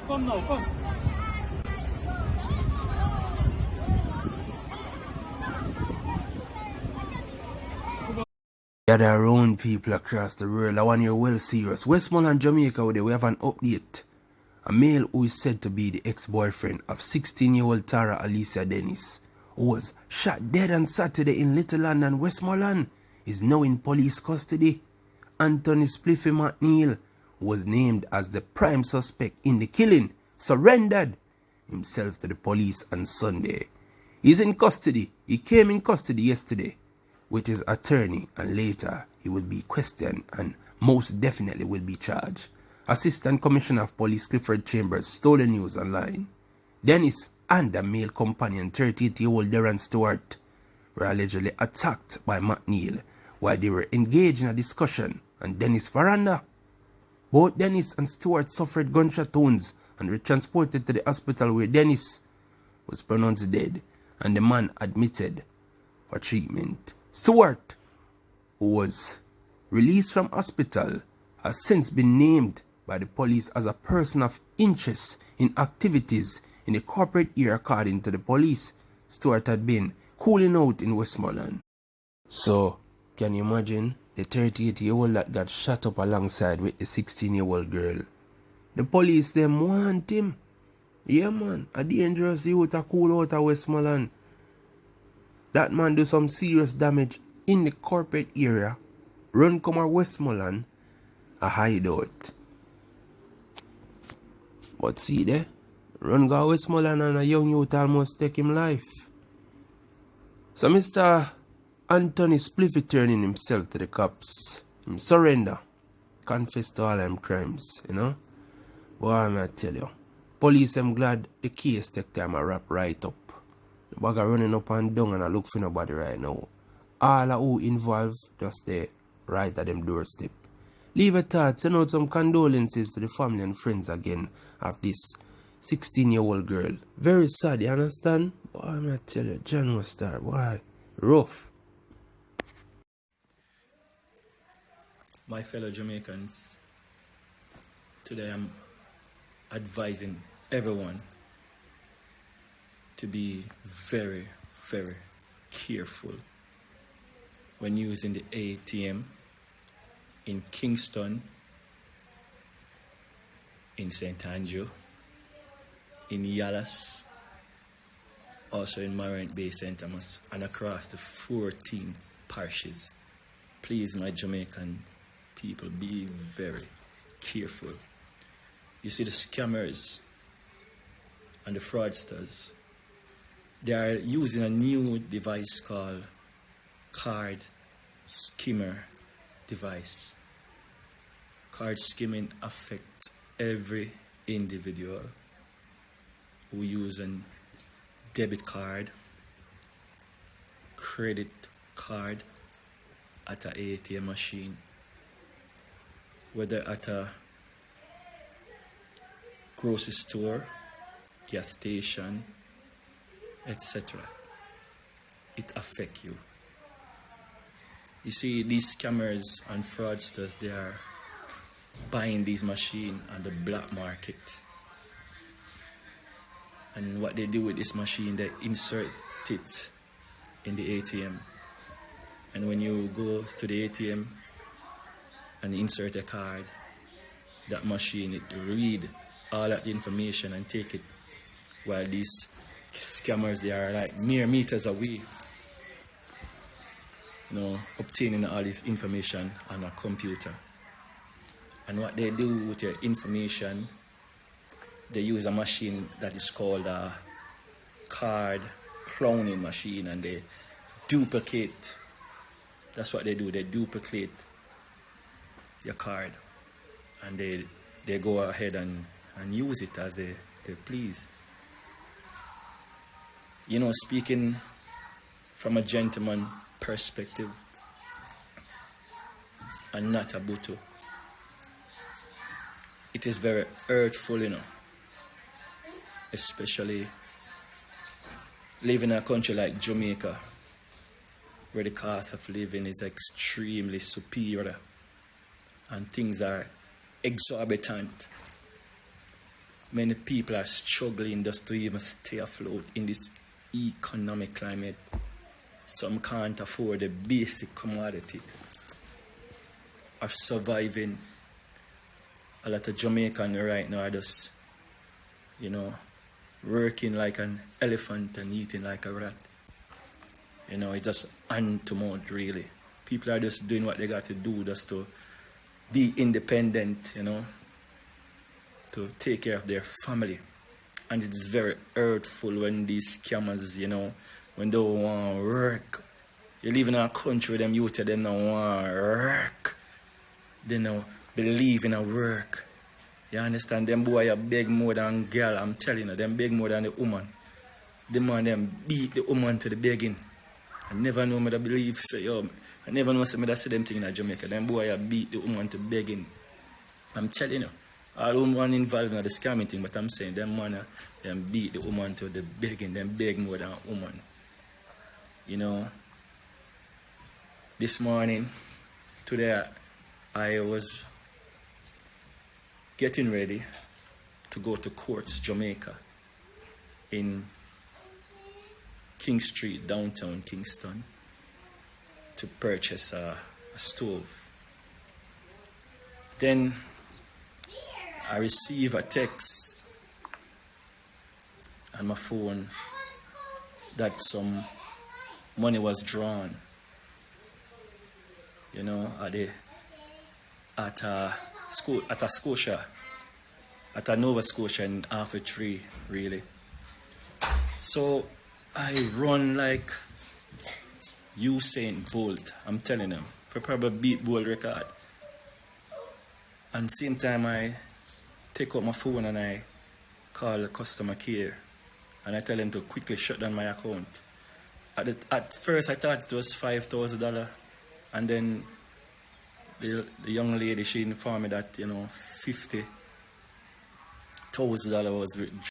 Come now, come. Yeah, there are own people across the world. I want you well serious. Westmoreland, Jamaica, we have an update. A male who is said to be the ex-boyfriend of 16-year-old Tara Alicia Dennis, who was shot dead on Saturday in Little London, Westmoreland, is now in police custody. Anthony Spliffy McNeil, who was named as the prime suspect in the killing, surrendered himself to the police on Sunday. He's in custody. He came in custody yesterday with his attorney, and later he will be questioned and most definitely will be charged. Assistant Commissioner of Police Clifford Chambers told the news online. Dennis and a male companion, 38-year-old Darren Stewart, were allegedly attacked by McNeil while they were engaged in a discussion on Dennis' veranda. Both Dennis and Stewart suffered gunshot wounds and were transported to the hospital where Dennis was pronounced dead and the man admitted for treatment. Stewart, who was released from hospital, has since been named by the police as a person of interest in activities in the corporate area. According to the police, Stewart had been cooling out in Westmoreland. So, can you imagine the 38-year-old that got shot up alongside with the 16-year-old girl? The police, them want him. Yeah, man, a dangerous youth to cool out of Westmoreland. That man do some serious damage in the corporate area, run come a Westmoreland, a hideout. But see there, run go Westmoreland and a young youth almost take him life. So Mr. Anthony Spliffy turning himself to the cops. Him surrender. Confess to all them crimes, you know. Boy, I tell you. Police, I'm glad the case take time to wrap right up. The bag are running up and down and I look for nobody right now. All who involved just stay right at them doorstep. Leave a thought, send out some condolences to the family and friends again of this 16-year-old girl. Very sad, you understand? Boy, I'm gonna tell you, John was there, boy, rough. My fellow Jamaicans, today I'm advising everyone to be very, very careful when using the ATM in Kingston, in St. Andrew, in Yallas, also in Marant Bay, St. Thomas, and across the 14 parishes. Please, my Jamaican people, be very careful. You see the scammers and the fraudsters, they are using a new device called card skimmer device. Card skimming affects every individual who use a debit card, credit card at an ATM machine, whether at a grocery store, gas station, etc. It affects you. You see, these scammers and fraudsters, they are buying these machines on the black market. And what they do with this machine, they insert it in the ATM. And when you go to the ATM and insert a card, that machine, it read all that information and take it, while these scammers, they are like mere meters away, you know, obtaining all this information on a computer. And what they do with your information, they use a machine that is called a card cloning machine, and they duplicate. That's what they do. They duplicate your card, and they go ahead and use it as they please. You know, speaking from a gentleman perspective and not a buto, it is very hurtful, you know, especially living in a country like Jamaica, where the cost of living is extremely superior and things are exorbitant. Many people are struggling just to even stay afloat in this economic climate. Some can't afford the basic commodity of surviving. A lot of Jamaicans right now are just, working like an elephant and eating like a rat. It's just hand to mouth, really. People are just doing what they got to do just to be independent, to take care of their family. And it is very hurtful when these scammers, when they don't want to work. You live in a country where them youth, them don't want to work. They don't believe in a work. You understand? Them boy are beg more than girl, I'm telling you. Them beg more than the woman. The man them beat the woman to the begging. I never know me that believe, I never know me that see them thing in Jamaica. Them boy are beat the woman to begging. I'm telling you. All woman involved in the scamming thing, but I'm saying them man them beat the woman to the begging, them beg more than a woman. This morning, today I was getting ready to go to Courts, Jamaica, in King Street, downtown Kingston, to purchase a stove. Then I received a text on my phone that some money was drawn, at a Scotia, at a Nova Scotia in Half Tree, really. So I run like Usain Bolt, I'm telling them. Probably beat Bolt record. And same time I take out my phone and I call customer care and I tell them to quickly shut down my account. At first I thought it was $5,000, and then the young lady, she informed me that $50,000 was